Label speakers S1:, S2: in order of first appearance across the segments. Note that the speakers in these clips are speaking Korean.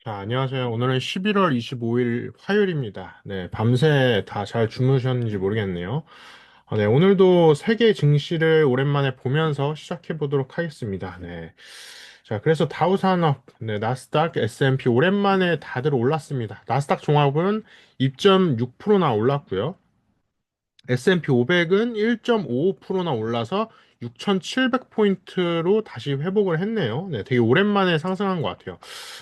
S1: 안녕하세요. 오늘은 11월 25일 화요일입니다. 네, 밤새 다 잘 주무셨는지 모르겠네요. 네, 오늘도 세계 증시를 오랜만에 보면서 시작해 보도록 하겠습니다. 네. 자, 그래서 다우산업, 네, 나스닥, S&P 오랜만에 다들 올랐습니다. 나스닥 종합은 2.6%나 올랐고요. S&P 500은 1.55%나 올라서 6,700포인트로 다시 회복을 했네요. 네, 되게 오랜만에 상승한 것 같아요.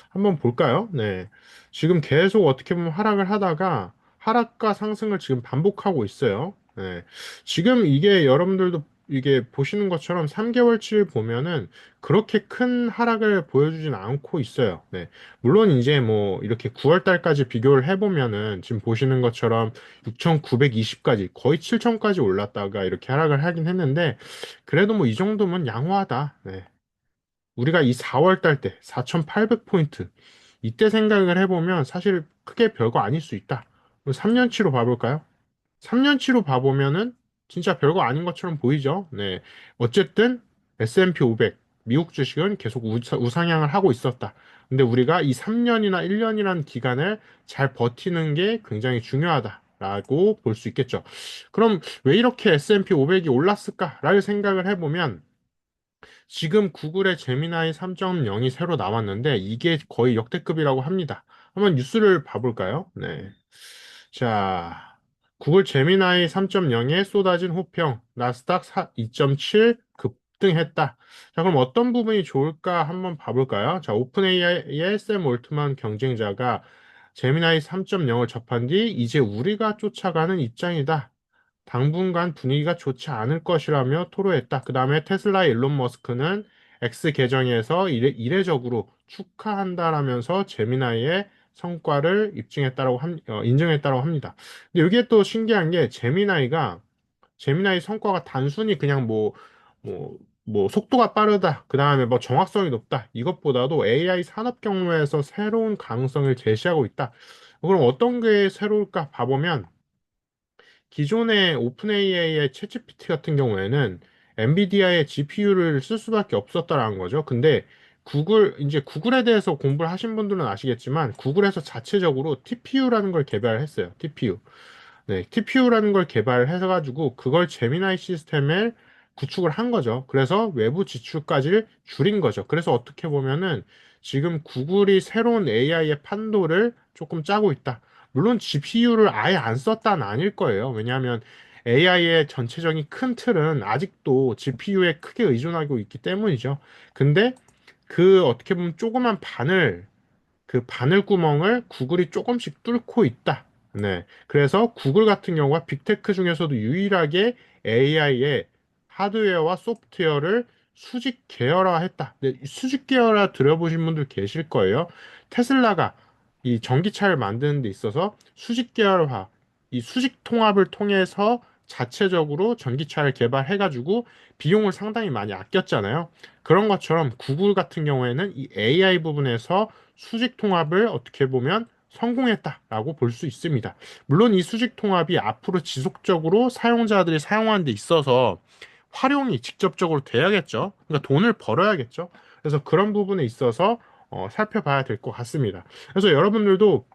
S1: 한번 볼까요? 네. 지금 계속 어떻게 보면 하락을 하다가 하락과 상승을 지금 반복하고 있어요. 네. 지금 이게 여러분들도 이게 보시는 것처럼 3개월치를 보면은 그렇게 큰 하락을 보여주진 않고 있어요. 네. 물론 이제 뭐 이렇게 9월 달까지 비교를 해보면은 지금 보시는 것처럼 6,920까지 거의 7,000까지 올랐다가 이렇게 하락을 하긴 했는데 그래도 뭐 이 정도면 양호하다. 네. 우리가 이 4월 달 때 4,800포인트 이때 생각을 해보면 사실 크게 별거 아닐 수 있다. 3년치로 봐볼까요? 3년치로 봐보면은 진짜 별거 아닌 것처럼 보이죠. 네. 어쨌든 S&P 500 미국 주식은 계속 우상향을 하고 있었다. 근데 우리가 이 3년이나 1년이라는 기간을 잘 버티는 게 굉장히 중요하다라고 볼 수 있겠죠. 그럼 왜 이렇게 S&P 500이 올랐을까라를 생각을 해보면 지금 구글의 제미나이 3.0이 새로 나왔는데 이게 거의 역대급이라고 합니다. 한번 뉴스를 봐볼까요? 네. 자, 구글 제미나이 3.0에 쏟아진 호평, 나스닥 2.7 급등했다. 자, 그럼 어떤 부분이 좋을까 한번 봐볼까요? 자, 오픈AI의 샘 올트만 경쟁자가 제미나이 3.0을 접한 뒤 이제 우리가 쫓아가는 입장이다. 당분간 분위기가 좋지 않을 것이라며 토로했다. 그 다음에 테슬라 일론 머스크는 X 계정에서 이례적으로 축하한다라면서 제미나이의 성과를 인정했다고 합니다. 근데 이게 또 신기한 게 제미나이 성과가 단순히 그냥 뭐 속도가 빠르다, 그 다음에 뭐 정확성이 높다, 이것보다도 AI 산업 경로에서 새로운 가능성을 제시하고 있다. 그럼 어떤 게 새로울까 봐보면 기존의 오픈AI의 챗GPT 같은 경우에는 엔비디아의 GPU를 쓸 수밖에 없었다라는 거죠. 근데 이제 구글에 대해서 공부를 하신 분들은 아시겠지만, 구글에서 자체적으로 TPU라는 걸 개발했어요. TPU. 네, TPU라는 걸 개발해가지고 그걸 제미나이 시스템에 구축을 한 거죠. 그래서 외부 지출까지 줄인 거죠. 그래서 어떻게 보면은 지금 구글이 새로운 AI의 판도를 조금 짜고 있다. 물론 GPU를 아예 안 썼다는 아닐 거예요. 왜냐하면 AI의 전체적인 큰 틀은 아직도 GPU에 크게 의존하고 있기 때문이죠. 근데 그 어떻게 보면 조그만 그 바늘구멍을 구글이 조금씩 뚫고 있다. 네. 그래서 구글 같은 경우가 빅테크 중에서도 유일하게 AI의 하드웨어와 소프트웨어를 수직 계열화했다. 네, 수직 계열화 들어보신 분들 계실 거예요. 테슬라가 이 전기차를 만드는 데 있어서 수직 계열화, 이 수직 통합을 통해서 자체적으로 전기차를 개발해가지고 비용을 상당히 많이 아꼈잖아요. 그런 것처럼 구글 같은 경우에는 이 AI 부분에서 수직 통합을 어떻게 보면 성공했다라고 볼 수 있습니다. 물론 이 수직 통합이 앞으로 지속적으로 사용자들이 사용하는 데 있어서 활용이 직접적으로 돼야겠죠. 그러니까 돈을 벌어야겠죠. 그래서 그런 부분에 있어서 살펴봐야 될 것 같습니다. 그래서 여러분들도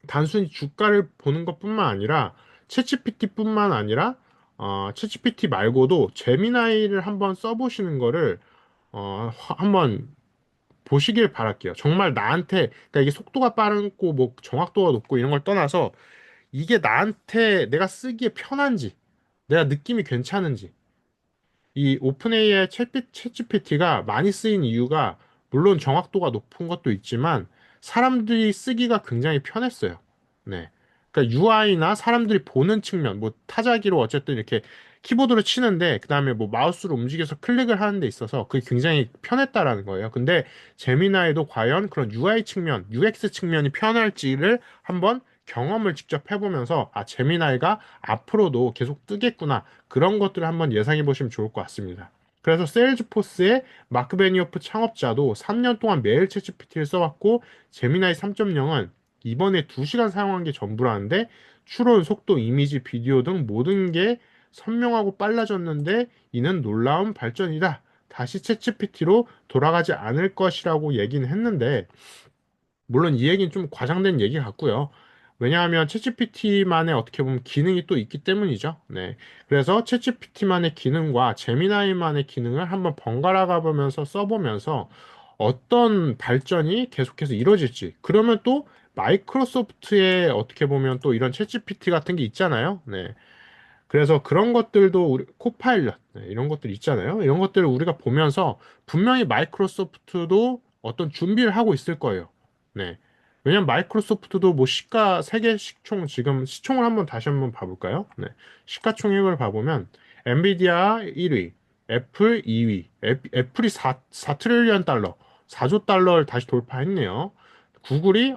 S1: 단순히 주가를 보는 것뿐만 아니라 챗GPT뿐만 아니라 챗GPT 말고도 제미나이를 한번 써보시는 거를 한번 보시길 바랄게요. 정말 나한테, 그러니까 이게 속도가 빠르고 뭐 정확도가 높고 이런 걸 떠나서 이게 나한테 내가 쓰기에 편한지, 내가 느낌이 괜찮은지, 이 오픈AI의 챗GPT가 많이 쓰인 이유가 물론 정확도가 높은 것도 있지만 사람들이 쓰기가 굉장히 편했어요. 네. 그러니까 UI나 사람들이 보는 측면, 뭐 타자기로 어쨌든 이렇게 키보드로 치는데 그다음에 뭐 마우스로 움직여서 클릭을 하는 데 있어서 그게 굉장히 편했다라는 거예요. 근데 제미나이도 과연 그런 UI 측면, UX 측면이 편할지를 한번 경험을 직접 해보면서 제미나이가 앞으로도 계속 뜨겠구나. 그런 것들을 한번 예상해 보시면 좋을 것 같습니다. 그래서 세일즈포스의 마크 베니오프 창업자도 3년 동안 매일 챗GPT를 써왔고 제미나이 3.0은 이번에 2시간 사용한 게 전부라는데 추론, 속도, 이미지, 비디오 등 모든 게 선명하고 빨라졌는데 이는 놀라운 발전이다. 다시 챗GPT로 돌아가지 않을 것이라고 얘기는 했는데 물론 이 얘기는 좀 과장된 얘기 같고요. 왜냐하면 챗GPT만의 어떻게 보면 기능이 또 있기 때문이죠. 네. 그래서 챗GPT만의 기능과 제미나이만의 기능을 한번 번갈아 가보면서 써보면서 어떤 발전이 계속해서 이루어질지. 그러면 또 마이크로소프트의 어떻게 보면 또 이런 챗GPT 같은 게 있잖아요. 네. 그래서 그런 것들도 우리 코파일럿 네, 이런 것들 있잖아요. 이런 것들을 우리가 보면서 분명히 마이크로소프트도 어떤 준비를 하고 있을 거예요. 네. 왜냐면 마이크로소프트도 뭐 시가 세계 시총 지금 시총을 한번 다시 한번 봐볼까요? 네. 시가총액을 봐보면 엔비디아 1위, 애플 2위, 애플이 4 트릴리언 달러, 4조 달러를 다시 돌파했네요. 구글이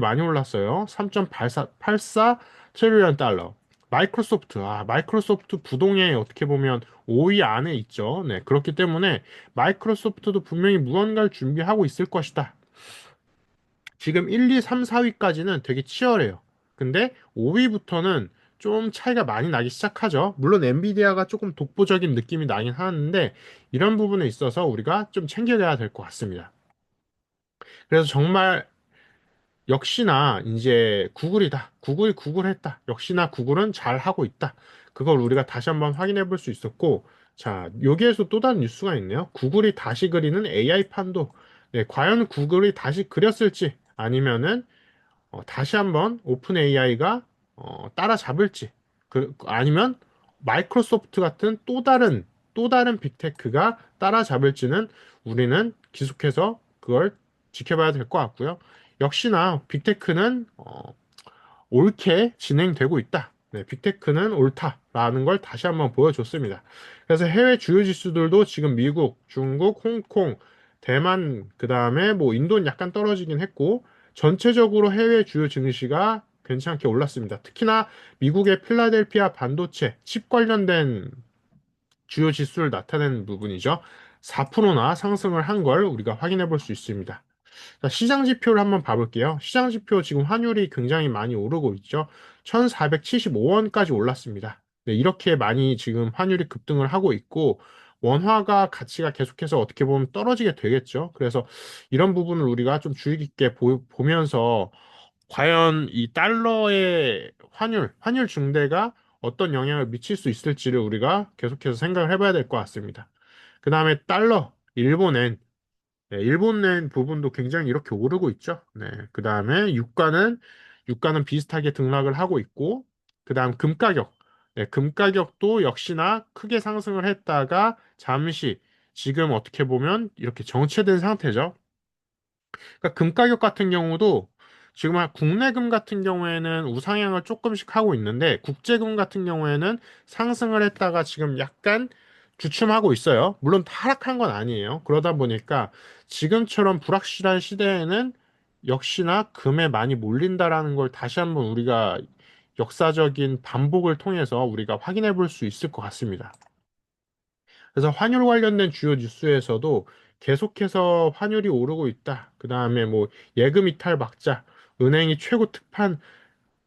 S1: 많이 올랐어요. 3.84 트릴리언 달러. 마이크로소프트 부동의 어떻게 보면 5위 안에 있죠. 네, 그렇기 때문에 마이크로소프트도 분명히 무언가를 준비하고 있을 것이다. 지금 1, 2, 3, 4위까지는 되게 치열해요. 근데 5위부터는 좀 차이가 많이 나기 시작하죠. 물론 엔비디아가 조금 독보적인 느낌이 나긴 하는데 이런 부분에 있어서 우리가 좀 챙겨가야 될 것 같습니다. 그래서 정말 역시나 이제 구글이다. 구글이 구글했다. 역시나 구글은 잘 하고 있다. 그걸 우리가 다시 한번 확인해 볼 수 있었고, 자, 여기에서 또 다른 뉴스가 있네요. 구글이 다시 그리는 AI 판도. 네, 과연 구글이 다시 그렸을지 아니면은 다시 한번 오픈 AI가 따라잡을지 아니면 마이크로소프트 같은 또 다른 빅테크가 따라잡을지는 우리는 계속해서 그걸 지켜봐야 될 것 같고요. 역시나 빅테크는 옳게 진행되고 있다. 네, 빅테크는 옳다라는 걸 다시 한번 보여줬습니다. 그래서 해외 주요 지수들도 지금 미국, 중국, 홍콩, 대만, 그 다음에 뭐 인도는 약간 떨어지긴 했고, 전체적으로 해외 주요 증시가 괜찮게 올랐습니다. 특히나 미국의 필라델피아 반도체, 칩 관련된 주요 지수를 나타내는 부분이죠. 4%나 상승을 한 걸 우리가 확인해 볼 수 있습니다. 자, 시장 지표를 한번 봐볼게요. 시장 지표 지금 환율이 굉장히 많이 오르고 있죠. 1475원까지 올랐습니다. 네, 이렇게 많이 지금 환율이 급등을 하고 있고, 원화가 가치가 계속해서 어떻게 보면 떨어지게 되겠죠. 그래서 이런 부분을 우리가 좀 주의 깊게 보면서 과연 이 달러의 환율 증대가 어떤 영향을 미칠 수 있을지를 우리가 계속해서 생각을 해봐야 될 것 같습니다. 그 다음에 일본엔 네, 일본 낸 부분도 굉장히 이렇게 오르고 있죠. 네, 그 다음에 유가는 비슷하게 등락을 하고 있고, 그 다음 금 가격. 네, 금 가격도 역시나 크게 상승을 했다가 잠시 지금 어떻게 보면 이렇게 정체된 상태죠. 그러니까 금 가격 같은 경우도 지금 국내 금 같은 경우에는 우상향을 조금씩 하고 있는데 국제금 같은 경우에는 상승을 했다가 지금 약간 주춤하고 있어요. 물론 하락한 건 아니에요. 그러다 보니까 지금처럼 불확실한 시대에는 역시나 금에 많이 몰린다라는 걸 다시 한번 우리가 역사적인 반복을 통해서 우리가 확인해 볼 수 있을 것 같습니다. 그래서 환율 관련된 주요 뉴스에서도 계속해서 환율이 오르고 있다. 그 다음에 뭐 예금 이탈 막자, 은행이 최고 특판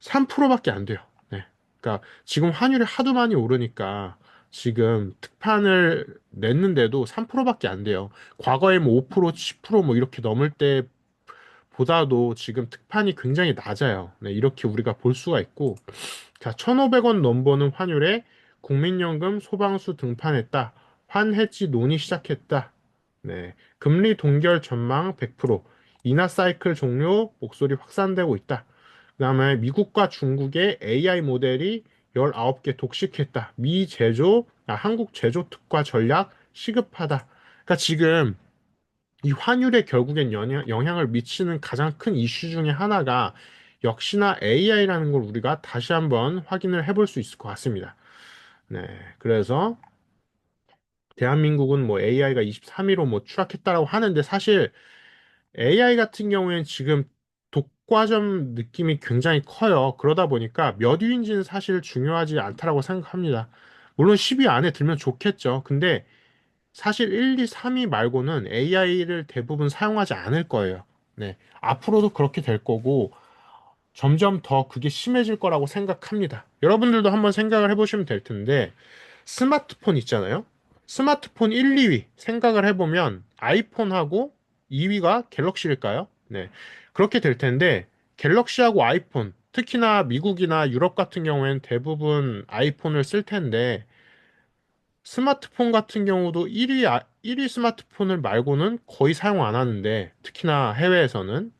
S1: 3%밖에 안 돼요. 네. 그러니까 지금 환율이 하도 많이 오르니까 지금 특판을 냈는데도 3%밖에 안 돼요. 과거에 뭐 5%, 10%뭐 이렇게 넘을 때보다도 지금 특판이 굉장히 낮아요. 네, 이렇게 우리가 볼 수가 있고 자, 1,500원 넘버는 환율에 국민연금 소방수 등판했다. 환해지 논의 시작했다. 네. 금리 동결 전망 100%. 인하 사이클 종료 목소리 확산되고 있다. 그다음에 미국과 중국의 AI 모델이 19개 독식했다. 한국 제조 특화 전략 시급하다. 그러니까 지금 이 환율에 결국엔 영향을 미치는 가장 큰 이슈 중에 하나가 역시나 AI라는 걸 우리가 다시 한번 확인을 해볼 수 있을 것 같습니다. 네. 그래서 대한민국은 뭐 AI가 23위로 뭐 추락했다라고 하는데 사실 AI 같은 경우에는 지금 독과점 느낌이 굉장히 커요. 그러다 보니까 몇 위인지는 사실 중요하지 않다라고 생각합니다. 물론 10위 안에 들면 좋겠죠. 근데 사실 1, 2, 3위 말고는 AI를 대부분 사용하지 않을 거예요. 네. 앞으로도 그렇게 될 거고, 점점 더 그게 심해질 거라고 생각합니다. 여러분들도 한번 생각을 해보시면 될 텐데, 스마트폰 있잖아요? 스마트폰 1, 2위 생각을 해보면 아이폰하고 2위가 갤럭시일까요? 네. 그렇게 될 텐데 갤럭시하고 아이폰, 특히나 미국이나 유럽 같은 경우에는 대부분 아이폰을 쓸 텐데 스마트폰 같은 경우도 1위 스마트폰을 말고는 거의 사용 안 하는데 특히나 해외에서는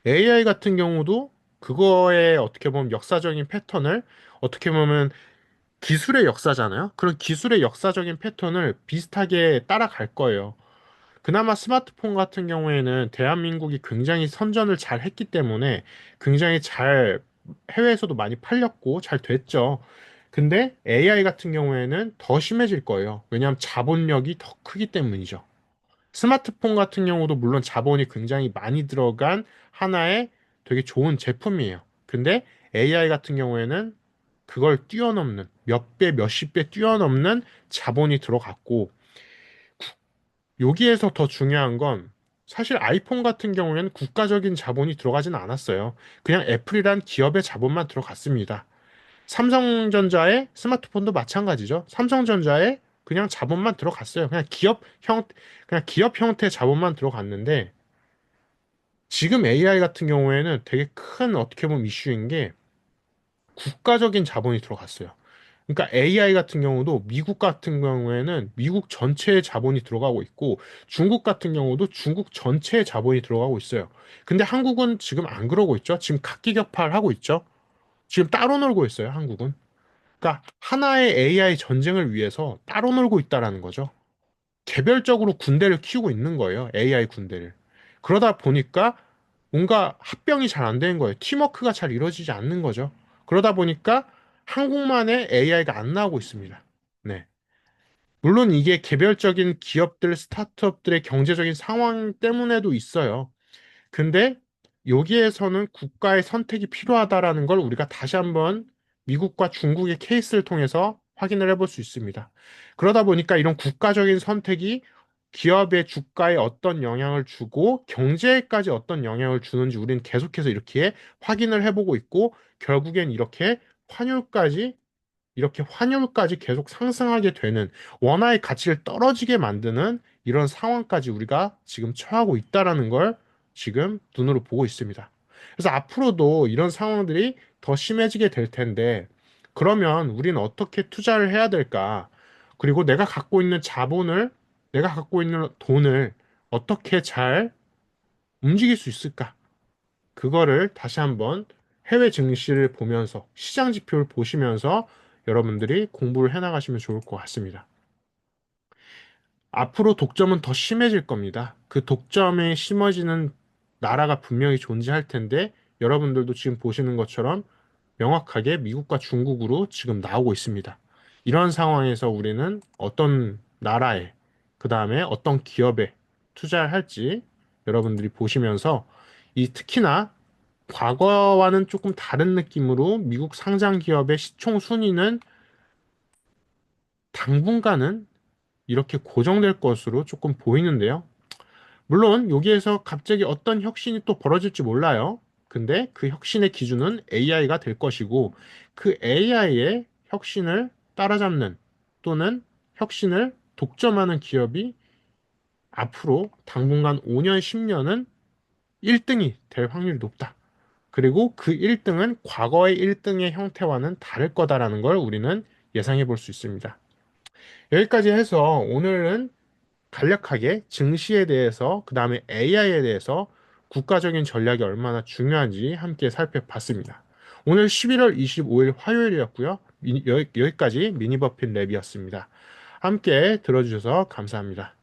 S1: AI 같은 경우도 그거에 어떻게 보면 역사적인 패턴을 어떻게 보면 기술의 역사잖아요. 그런 기술의 역사적인 패턴을 비슷하게 따라갈 거예요. 그나마 스마트폰 같은 경우에는 대한민국이 굉장히 선전을 잘 했기 때문에 굉장히 잘 해외에서도 많이 팔렸고 잘 됐죠. 근데 AI 같은 경우에는 더 심해질 거예요. 왜냐하면 자본력이 더 크기 때문이죠. 스마트폰 같은 경우도 물론 자본이 굉장히 많이 들어간 하나의 되게 좋은 제품이에요. 근데 AI 같은 경우에는 그걸 뛰어넘는 몇 배, 몇십 배 뛰어넘는 자본이 들어갔고 여기에서 더 중요한 건 사실 아이폰 같은 경우에는 국가적인 자본이 들어가진 않았어요. 그냥 애플이란 기업의 자본만 들어갔습니다. 삼성전자의 스마트폰도 마찬가지죠. 삼성전자에 그냥 자본만 들어갔어요. 그냥 기업 형태의 자본만 들어갔는데 지금 AI 같은 경우에는 되게 큰 어떻게 보면 이슈인 게 국가적인 자본이 들어갔어요. 그러니까 AI 같은 경우도 미국 같은 경우에는 미국 전체의 자본이 들어가고 있고 중국 같은 경우도 중국 전체의 자본이 들어가고 있어요. 근데 한국은 지금 안 그러고 있죠. 지금 각기격파를 하고 있죠. 지금 따로 놀고 있어요, 한국은. 그러니까 하나의 AI 전쟁을 위해서 따로 놀고 있다라는 거죠. 개별적으로 군대를 키우고 있는 거예요. AI 군대를. 그러다 보니까 뭔가 합병이 잘 안 되는 거예요. 팀워크가 잘 이루어지지 않는 거죠. 그러다 보니까 한국만의 AI가 안 나오고 있습니다. 네. 물론 이게 개별적인 기업들, 스타트업들의 경제적인 상황 때문에도 있어요. 근데 여기에서는 국가의 선택이 필요하다라는 걸 우리가 다시 한번 미국과 중국의 케이스를 통해서 확인을 해볼 수 있습니다. 그러다 보니까 이런 국가적인 선택이 기업의 주가에 어떤 영향을 주고 경제에까지 어떤 영향을 주는지 우리는 계속해서 이렇게 확인을 해보고 있고 결국엔 이렇게 환율까지 계속 상승하게 되는 원화의 가치를 떨어지게 만드는 이런 상황까지 우리가 지금 처하고 있다라는 걸 지금 눈으로 보고 있습니다. 그래서 앞으로도 이런 상황들이 더 심해지게 될 텐데 그러면 우리는 어떻게 투자를 해야 될까? 그리고 내가 갖고 있는 돈을 어떻게 잘 움직일 수 있을까? 그거를 다시 한번 해외 증시를 보면서 시장 지표를 보시면서 여러분들이 공부를 해나가시면 좋을 것 같습니다. 앞으로 독점은 더 심해질 겁니다. 그 독점이 심해지는 나라가 분명히 존재할 텐데 여러분들도 지금 보시는 것처럼 명확하게 미국과 중국으로 지금 나오고 있습니다. 이런 상황에서 우리는 어떤 나라에, 그 다음에 어떤 기업에 투자를 할지 여러분들이 보시면서 특히나 과거와는 조금 다른 느낌으로 미국 상장 기업의 시총 순위는 당분간은 이렇게 고정될 것으로 조금 보이는데요. 물론 여기에서 갑자기 어떤 혁신이 또 벌어질지 몰라요. 근데 그 혁신의 기준은 AI가 될 것이고 그 AI의 혁신을 따라잡는 또는 혁신을 독점하는 기업이 앞으로 당분간 5년, 10년은 1등이 될 확률이 높다. 그리고 그 1등은 과거의 1등의 형태와는 다를 거다라는 걸 우리는 예상해 볼 수 있습니다. 여기까지 해서 오늘은 간략하게 증시에 대해서, 그 다음에 AI에 대해서 국가적인 전략이 얼마나 중요한지 함께 살펴봤습니다. 오늘 11월 25일 화요일이었고요. 여기까지 미니버핀 랩이었습니다. 함께 들어주셔서 감사합니다.